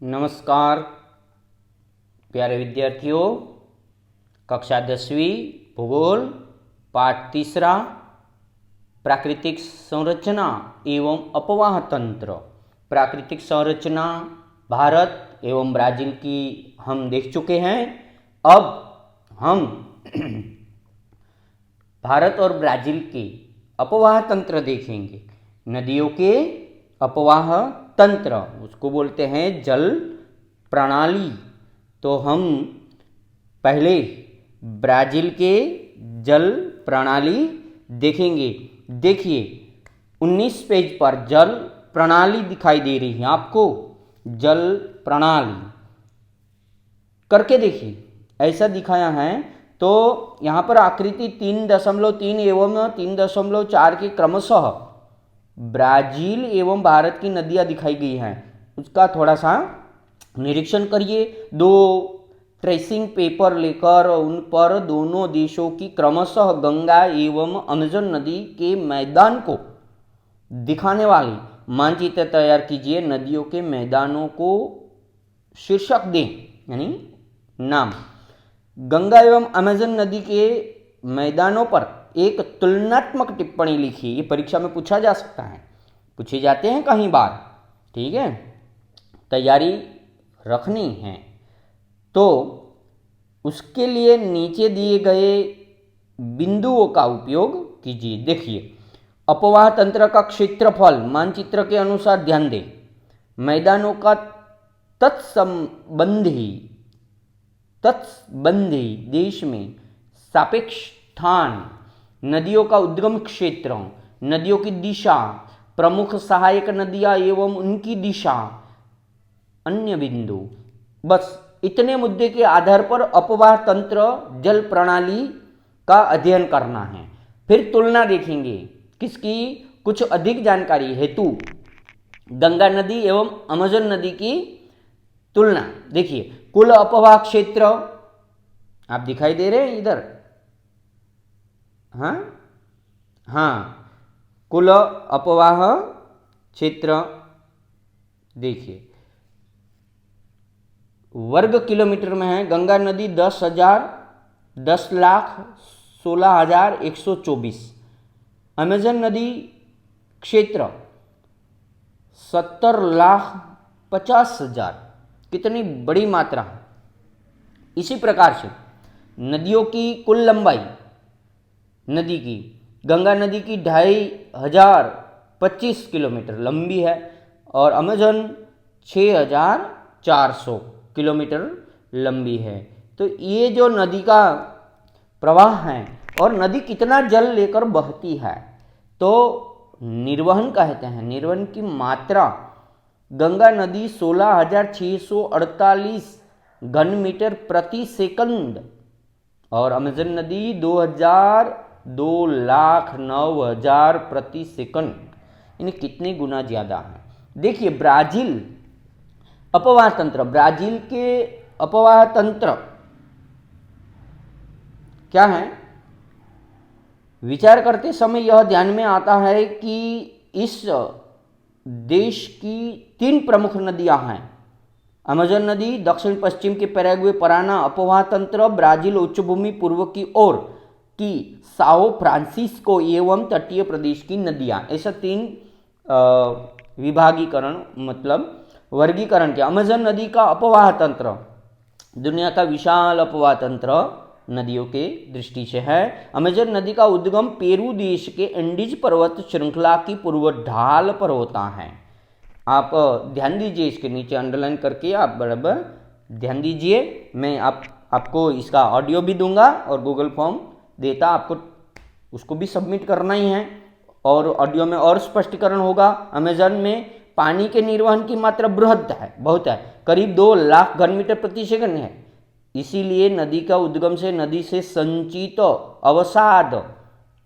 नमस्कार प्यारे विद्यार्थियों, कक्षा 10वीं भूगोल पाठ तीसरा प्राकृतिक संरचना एवं अपवाह तंत्र। प्राकृतिक संरचना भारत एवं ब्राज़ील की हम देख चुके हैं। अब हम भारत और ब्राज़ील के अपवाह तंत्र देखेंगे। नदियों के अपवाह तंत्र उसको बोलते हैं जल प्रणाली। तो हम पहले ब्राज़ील के जल प्रणाली देखेंगे। देखिए 19 पेज पर जल प्रणाली दिखाई दे रही है आपको। जल प्रणाली करके देखिए, ऐसा दिखाया है। तो यहाँ पर आकृति 3.3 एवं 3.4 के क्रमशः ब्राज़ील एवं भारत की नदियाँ दिखाई गई हैं। उसका थोड़ा सा निरीक्षण करिए। दो ट्रेसिंग पेपर लेकर उन पर दोनों देशों की क्रमशः गंगा एवं अमेजन नदी के मैदान को दिखाने वाली मानचित्र तैयार कीजिए। नदियों के मैदानों को शीर्षक दें, यानी नाम। गंगा एवं अमेजन नदी के मैदानों पर एक तुलनात्मक टिप्पणी लिखिए। ये परीक्षा में पूछा जा सकता है, पूछे जाते हैं कहीं बार। ठीक है, तैयारी रखनी है। तो उसके लिए नीचे दिए गए बिंदुओं का उपयोग कीजिए। देखिए, अपवाह तंत्र का क्षेत्रफल मानचित्र के अनुसार ध्यान दें। मैदानों का तत्संबंधी देश में सापेक्ष स्थान, नदियों का उद्गम क्षेत्र, नदियों की दिशा, प्रमुख सहायक नदियां एवं उनकी दिशा, अन्य बिंदु। बस इतने मुद्दे के आधार पर अपवाह तंत्र जल प्रणाली का अध्ययन करना है। फिर तुलना देखेंगे किसकी, कुछ अधिक जानकारी हेतु गंगा नदी एवं अमेजन नदी की तुलना। देखिए, कुल अपवाह क्षेत्र आप दिखाई दे रहे हैं इधर। हाँ, कुल अपवाह क्षेत्र देखिए वर्ग किलोमीटर में है। गंगा नदी 10,16,124। अमेजन नदी क्षेत्र 70,50,000। कितनी बड़ी मात्रा। इसी प्रकार से नदियों की कुल लंबाई नदी की, गंगा नदी की 2,525 किलोमीटर लंबी है और अमेजन 6,400 किलोमीटर लंबी है। तो ये जो नदी का प्रवाह है और नदी कितना जल लेकर बहती है, तो निर्वहन कहते हैं। निर्वहन की मात्रा, गंगा नदी 16,648 घन मीटर प्रति सेकंड और अमेजन नदी 2,09,000 प्रति सेकंड। इन्हें कितने गुना ज़्यादा है। देखिए ब्राज़ील अपवाह तंत्र, ब्राज़ील के अपवाह तंत्र क्या है। विचार करते समय यह ध्यान में आता है कि इस देश की 3 प्रमुख नदियां हैं। अमेजन नदी दक्षिण पश्चिम के पैराग्वे पराना अपवाह तंत्र, ब्राज़ील उच्चभूमि पूर्व की ओर की साओ फ्रांसिस्को एवं तटीय प्रदेश की नदियां। ऐसा 3 विभागीकरण मतलब वर्गीकरण किया। अमेजन नदी का अपवाह तंत्र दुनिया का विशाल अपवाह तंत्र नदियों के दृष्टि से है। अमेजन नदी का उद्गम पेरू देश के एंडीज पर्वत श्रृंखला की पूर्व ढाल पर होता है। आप ध्यान दीजिए, इसके नीचे अंडरलाइन करके आप बराबर ध्यान दीजिए। मैं आपको इसका ऑडियो भी दूंगा और गूगल फॉर्म देता, आपको उसको भी सबमिट करना ही है और ऑडियो में और स्पष्टीकरण होगा। अमेजन में पानी के निर्वहन की मात्रा बृहद है, बहुत है, करीब 2 लाख घन मीटर प्रति सेकंड है। इसीलिए नदी का उद्गम से नदी से संचित अवसाद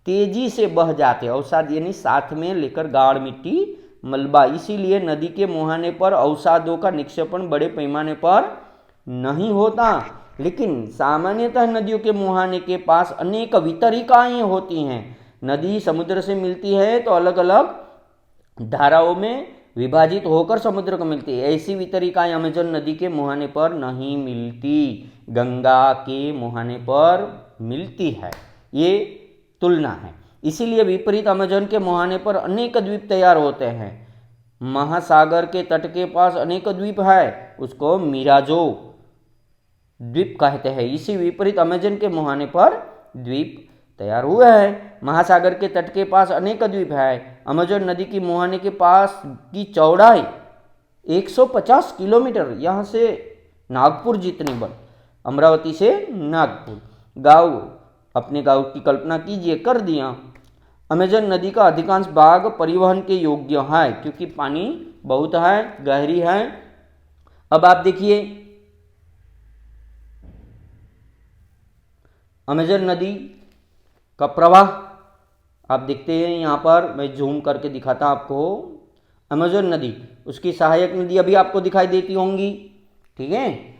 तेजी से बह जाते। अवसाद यानी साथ में लेकर गाढ़ मिट्टी, मलबा। इसीलिए नदी के मुहाने पर अवसादों का निक्षेपण बड़े पैमाने पर नहीं होता, लेकिन सामान्यतः नदियों के मुहाने के पास अनेक वितरिकाएं होती हैं। नदी समुद्र से मिलती है तो अलग अलग धाराओं में विभाजित होकर समुद्र को मिलती है। ऐसी वितरिकाएं अमेजन नदी के मुहाने पर नहीं मिलती, गंगा के मुहाने पर मिलती है। ये तुलना है। इसीलिए विपरीत अमेजन के मुहाने पर अनेक द्वीप तैयार होते हैं। महासागर के तट के पास अनेक द्वीप है, उसको मिराजो द्वीप कहते हैं। इसी विपरीत अमेजन के मुहाने पर द्वीप तैयार हुए हैं। महासागर के तट के पास अनेक द्वीप है। अमेजन नदी की मुहाने के पास की चौड़ाई 150 किलोमीटर, यहाँ से नागपुर जितनी बड़ी, अमरावती से नागपुर। गाँव, अपने गाँव की कल्पना कीजिए, कर दिया। अमेजन नदी का अधिकांश भाग परिवहन के योग्य है क्योंकि पानी बहुत है, गहरी है। अब आप देखिए अमेजन नदी का प्रवाह आप देखते हैं यहाँ पर, मैं जूम करके दिखाता आपको। अमेजन नदी, उसकी सहायक नदी अभी आपको दिखाई देती होंगी, ठीक है।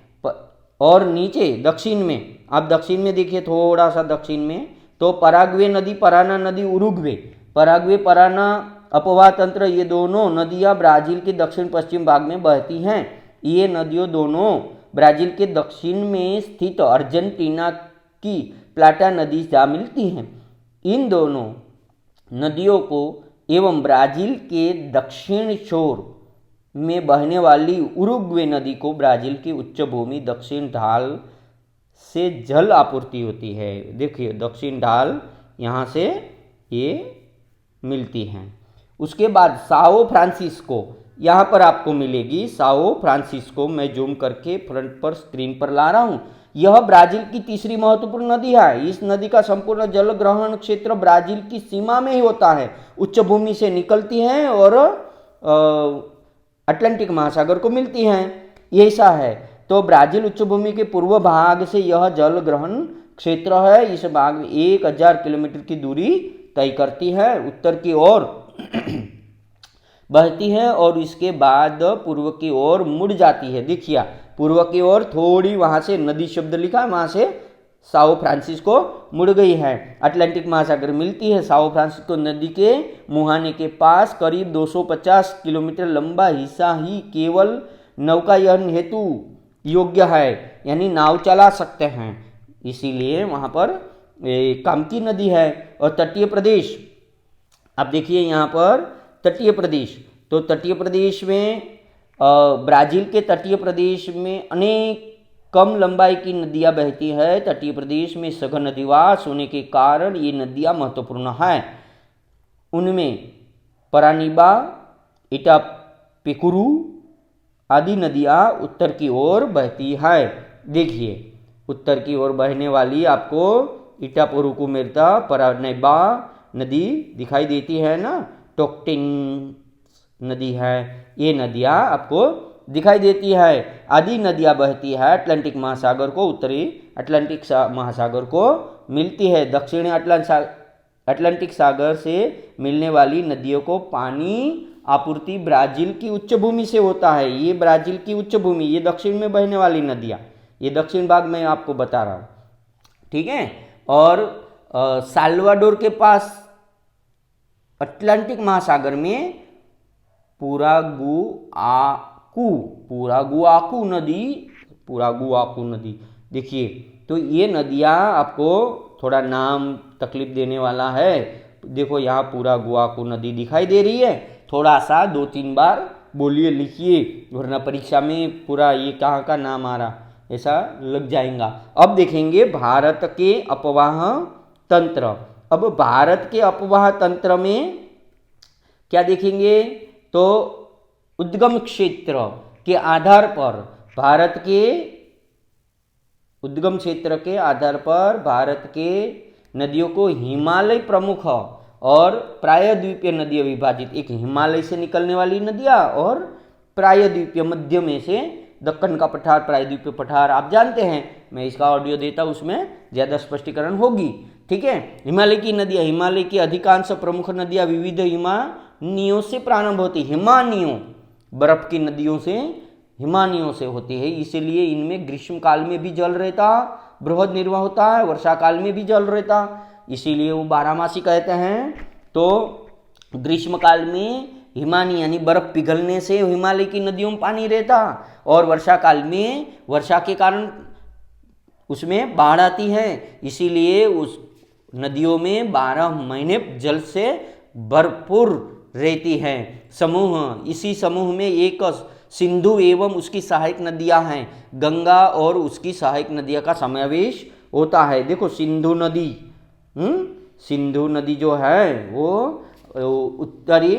और नीचे दक्षिण में, आप दक्षिण में देखिए, थोड़ा सा दक्षिण में, तो पराग्वे नदी, पराना नदी, उरुग्वे, पराग्वे, पराना अपवाह तंत्र, ये दोनों नदियाँ ब्राजील के दक्षिण पश्चिम भाग में बहती हैं। ये नदियों दोनों ब्राजील के दक्षिण में स्थित अर्जेंटीना की प्लाटा नदी जा मिलती हैं। इन दोनों नदियों को एवं ब्राजील के दक्षिण छोर में बहने वाली उरुग्वे नदी को ब्राजील की उच्च भूमि दक्षिण ढाल से जल आपूर्ति होती है। देखिए दक्षिण ढाल यहाँ से ये मिलती हैं। उसके बाद साओ फ्रांसिस्को, यहाँ पर आपको मिलेगी साओ फ्रांसिस्को, मैं जूम करके फ्रंट पर स्क्रीन पर ला रहा हूँ। यह ब्राजील की तीसरी महत्वपूर्ण नदी है। इस नदी का संपूर्ण जल ग्रहण क्षेत्र ब्राजील की सीमा में ही होता है। उच्च भूमि से निकलती हैं और अटलांटिक महासागर को मिलती हैं, ये ऐसा है। तो ब्राजील उच्च भूमि के पूर्व भाग से यह जल ग्रहण क्षेत्र है। इस भाग में 1000 किलोमीटर की दूरी तय करती है, उत्तर की ओर बहती है और इसके बाद पूर्व की ओर मुड़ जाती है। देखिए पूर्व की ओर थोड़ी, वहां से नदी शब्द लिखा है, वहां से साओ फ्रांसिस्को मुड़ गई है। अटलांटिक महासागर मिलती है। साओ फ्रांसिस्को नदी के मुहाने के पास करीब 250 किलोमीटर लंबा हिस्सा ही केवल नौकायन हेतु योग्य है, यानी नाव चला सकते हैं, इसीलिए वहाँ पर कामकी नदी है। और तटीय प्रदेश, आप देखिए यहाँ पर तटीय प्रदेश, तो तटीय प्रदेश में ब्राजील के तटीय प्रदेश में अनेक कम लंबाई की नदियाँ बहती है। तटीय प्रदेश में सघन अधिवास होने के कारण ये नदियाँ महत्वपूर्ण हैं। उनमें परानीबा, इटापेकुरू आदि नदियाँ उत्तर की ओर बहती है। देखिए उत्तर की ओर बहने वाली आपको इटापुरुकु मेरता, परानीबा नदी दिखाई देती है ना, टोक्टिन नदी है, ये नदियाँ आपको दिखाई देती है। आदि नदियाँ बहती है अटलांटिक महासागर को, उत्तरी अटलांटिक महासागर को मिलती है। दक्षिणी अटलांटिक सागर से मिलने वाली नदियों को पानी आपूर्ति ब्राजील की उच्च भूमि से होता है। ये ब्राजील की उच्च भूमि, ये दक्षिण में बहने वाली नदियाँ, ये दक्षिण भाग में आपको बता रहा हूँ, ठीक है। और साल्वाडोर के पास अटलांटिक महासागर में पुरागुआकू नदी, देखिए तो ये नदियाँ आपको थोड़ा नाम तकलीफ देने वाला है। देखो यहाँ पुरागुआकू नदी दिखाई दे रही है, थोड़ा सा 2-3 बार बोलिए, लिखिए, वरना परीक्षा में पूरा ये कहाँ का नाम आ रहा ऐसा लग जाएगा। अब देखेंगे भारत के अपवाह तंत्र। अब भारत के अपवाह तंत्र में क्या देखेंगे, तो उद्गम क्षेत्र के आधार पर, भारत के उद्गम क्षेत्र के आधार पर भारत के नदियों को हिमालय प्रमुख और प्रायद्वीपीय नदियाँ विभाजित, एक हिमालय से निकलने वाली नदियाँ और प्रायद्वीपीय मध्य में से दक्कन का पठार, प्रायद्वीपीय पठार आप जानते हैं, मैं इसका ऑडियो देता उसमें ज़्यादा स्पष्टीकरण होगी, ठीक है। हिमालय की नदियाँ, हिमालय की अधिकांश प्रमुख नदियाँ विविध हिमानियों से प्रारंभ होती, हिमानियों बर्फ की नदियों से, हिमानियों से होती है, इसीलिए इनमें ग्रीष्म काल में भी जल रहता बृहद निर्वाह होता है, वर्षा काल में भी जल रहता, इसीलिए वो बारहमासी कहते हैं। तो ग्रीष्म काल में हिमानी यानी बर्फ पिघलने से हिमालय की नदियों में पानी रहता, और वर्षा काल में वर्षा के कारण उसमें बाढ़ आती है, इसीलिए उस नदियों में 12 महीने जल से भरपूर रहती है। समूह, इसी समूह में एक सिंधु एवं उसकी सहायक नदियां हैं, गंगा और उसकी सहायक नदियां का समावेश होता है। देखो सिंधु नदी, सिंधु नदी जो है वो उत्तरी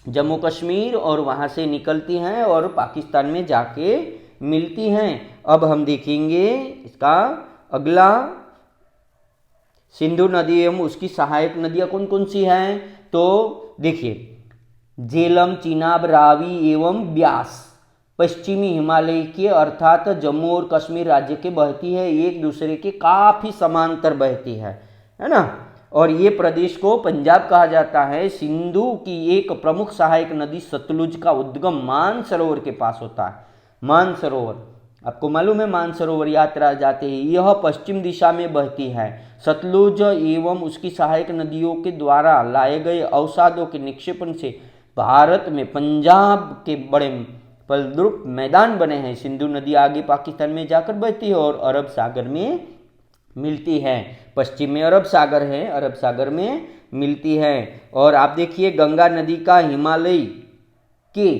जम्मू कश्मीर और वहाँ से निकलती हैं और पाकिस्तान में जाके मिलती हैं। अब हम देखेंगे इसका अगला, सिंधु नदी एवं उसकी सहायक नदियाँ कौन कौन सी हैं। तो देखिए झेलम, चिनाब, रावी एवं ब्यास पश्चिमी हिमालय के अर्थात जम्मू और कश्मीर राज्य के बहती है, एक दूसरे के काफ़ी समांतर बहती है ना। और ये प्रदेश को पंजाब कहा जाता है। सिंधु की एक प्रमुख सहायक नदी सतलुज का उद्गम मानसरोवर के पास होता है। मानसरोवर, आपको मालूम है मानसरोवर यात्रा जाते हैं, यह पश्चिम दिशा में बहती है। सतलुज एवं उसकी सहायक नदियों के द्वारा लाए गए अवसादों के निक्षेपण से भारत में पंजाब के बड़े फलद्रुप मैदान बने हैं। सिंधु नदी आगे पाकिस्तान में जाकर बहती है और अरब सागर में मिलती है। पश्चिम में अरब सागर है, अरब सागर में मिलती है। और आप देखिए गंगा नदी का हिमालय के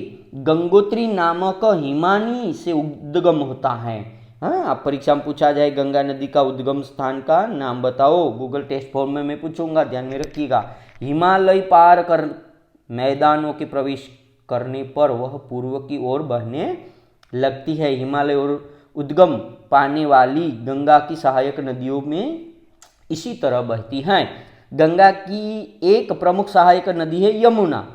गंगोत्री नामक हिमानी से उद्गम होता है। हाँ, आप परीक्षा में पूछा जाए गंगा नदी का उद्गम स्थान का नाम बताओ, गूगल टेस्ट फॉर्म में मैं पूछूंगा, ध्यान में रखिएगा। हिमालय पार कर मैदानों के प्रवेश करने पर वह पूर्व की ओर बहने लगती है। हिमालय और उद्गम पाने वाली गंगा की सहायक नदियों में इसी तरह बहती हैं। गंगा की एक प्रमुख सहायक नदी है यमुना,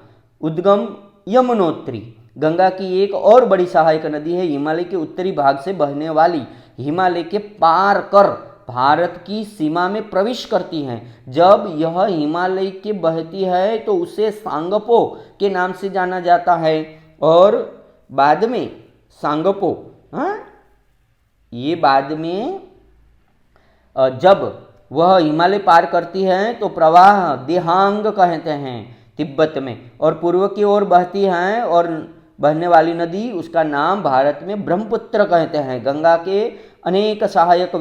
उद्गम यमुनोत्री। गंगा की एक और बड़ी सहायक नदी है हिमालय के उत्तरी भाग से बहने वाली, हिमालय के पार कर भारत की सीमा में प्रवेश करती हैं। जब यह हिमालय के बहती है तो उसे सांगपो के नाम से जाना जाता है और बाद में सांगपो, ये बाद में जब वह हिमालय पार करती है तो प्रवाह देहांग कहते हैं तिब्बत में, और पूर्व की ओर बहती हैं और बहने वाली नदी उसका नाम भारत में ब्रह्मपुत्र कहते हैं। गंगा के अनेक सहायक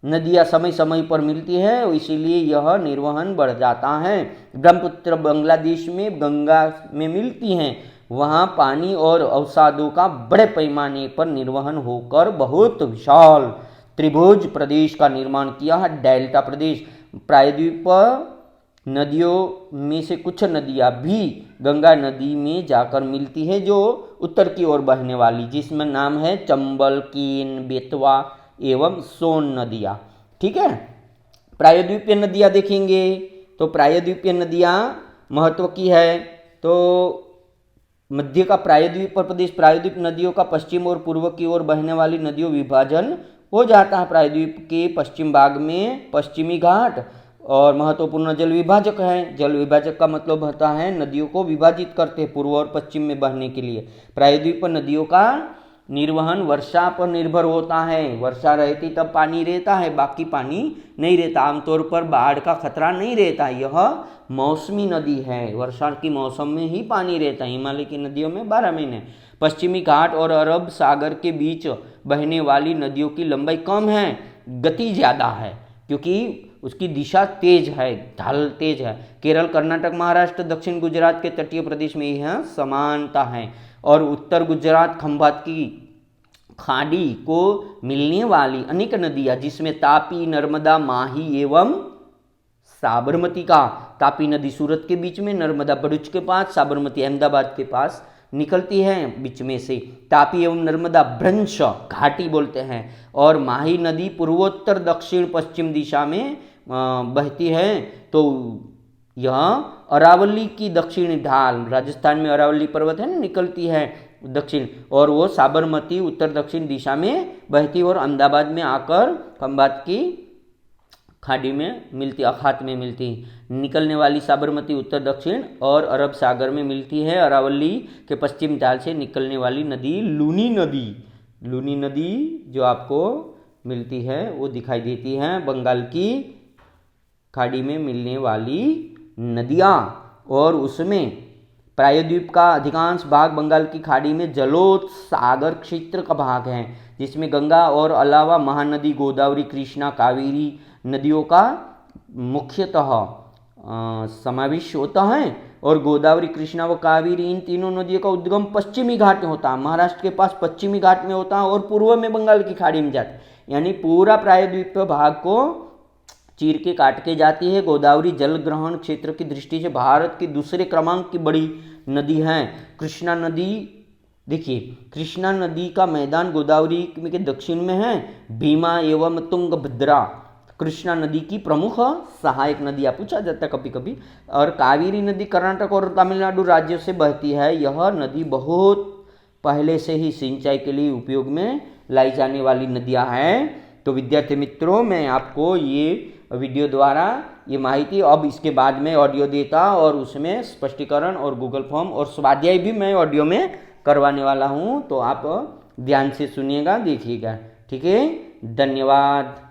नदियां समय समय पर मिलती है, इसीलिए यह निर्वहन बढ़ जाता है। ब्रह्मपुत्र बांग्लादेश में गंगा में मिलती हैं, वहाँ पानी और अवसादों का बड़े पैमाने पर निर्वहन होकर बहुत विशाल त्रिभुज प्रदेश का निर्माण किया है। डेल्टा प्रदेश, प्रायद्वीप नदियों में से कुछ नदियाँ भी गंगा नदी में जाकर मिलती है जो उत्तर की ओर बहने वाली, जिसमें नाम है चंबल, केन, बेतवा एवं सोन नदियाँ। ठीक है, प्रायद्वीपीय नदियाँ देखेंगे तो प्रायद्वीपीय नदियाँ महत्व की है। तो मध्य का प्रायद्वीप प्रदेश, प्रायद्वीप नदियों का पश्चिम और पूर्व की ओर बहने वाली नदियों विभाजन हो जाता है। प्रायद्वीप के पश्चिम भाग में पश्चिमी घाट और महत्वपूर्ण जल विभाजक है। जल विभाजक का मतलब होता है नदियों को विभाजित करते हैं पूर्व और पश्चिम में बहने के लिए। प्रायद्वीप नदियों का निर्वहन वर्षा पर निर्भर होता है। वर्षा रहती तब पानी रहता है, बाकी पानी नहीं रहता। आमतौर पर बाढ़ का खतरा नहीं रहता। यह मौसमी नदी है, वर्षा की मौसम में ही पानी रहता है। हिमालय की नदियों में 12 महीने। पश्चिमी घाट और अरब सागर के बीच बहने वाली नदियों की लंबाई कम है, गति ज़्यादा है क्योंकि उसकी दिशा तेज है, ढाल तेज है। केरल, कर्नाटक, महाराष्ट्र, दक्षिण गुजरात के तटीय प्रदेश में यह समानता है। और उत्तर गुजरात खंभात की खाड़ी को मिलने वाली अनेक नदियाँ जिसमें तापी, नर्मदा, माही एवं साबरमती का, तापी नदी सूरत के बीच में, नर्मदा भरूच के पास, साबरमती अहमदाबाद के पास निकलती है बीच में से। तापी एवं नर्मदा भ्रंश घाटी बोलते हैं और माही नदी पूर्वोत्तर दक्षिण पश्चिम दिशा में बहती है। तो यह अरावली की दक्षिणी ढाल, राजस्थान में अरावली पर्वत है ना, निकलती है दक्षिण, और वो साबरमती उत्तर दक्षिण दिशा में बहती और अहमदाबाद में आकर खंभात की खाड़ी में मिलती, अखात में मिलती। निकलने वाली साबरमती उत्तर दक्षिण और अरब सागर में मिलती है। अरावली के पश्चिम ढाल से निकलने वाली नदी लूनी नदी, लूनी नदी जो आपको मिलती है वो दिखाई देती है। बंगाल की खाड़ी में मिलने वाली नदियाँ और उसमें प्रायद्वीप का अधिकांश भाग बंगाल की खाड़ी में जलोत्सागर क्षेत्र का भाग है, जिसमें गंगा और अलावा महानदी गोदावरी, कृष्णा, कावेरी नदियों का मुख्यतः समावेश होता है। और गोदावरी, कृष्णा व कावेरी इन तीनों नदियों का उद्गम पश्चिमी घाट में होता है, महाराष्ट्र के पास पश्चिमी घाट में होता है और पूर्व में बंगाल की खाड़ी में जाता है। यानी पूरा प्रायद्वीप भाग को चीर के काट के जाती है। गोदावरी जल ग्रहण क्षेत्र की दृष्टि से भारत की दूसरे क्रमांक की बड़ी नदी है। कृष्णा नदी, देखिए कृष्णा नदी का मैदान गोदावरी के दक्षिण में है। भीमा एवं तुंगभद्रा कृष्णा नदी की प्रमुख सहायक नदियाँ, पूछा जाता है कभी कभी। और कावेरी नदी कर्नाटक और तमिलनाडु राज्यों से बहती है। यह नदी बहुत पहले से ही सिंचाई के लिए उपयोग में लाई जाने वाली नदियाँ हैं। तो विद्यार्थी मित्रों, मैं आपको ये वीडियो द्वारा ये माहिती, अब इसके बाद में ऑडियो देता और उसमें स्पष्टीकरण और गूगल फॉर्म और स्वाध्याय भी मैं ऑडियो में करवाने वाला हूँ। तो आप ध्यान से सुनिएगा, देखिएगा। ठीक है, धन्यवाद।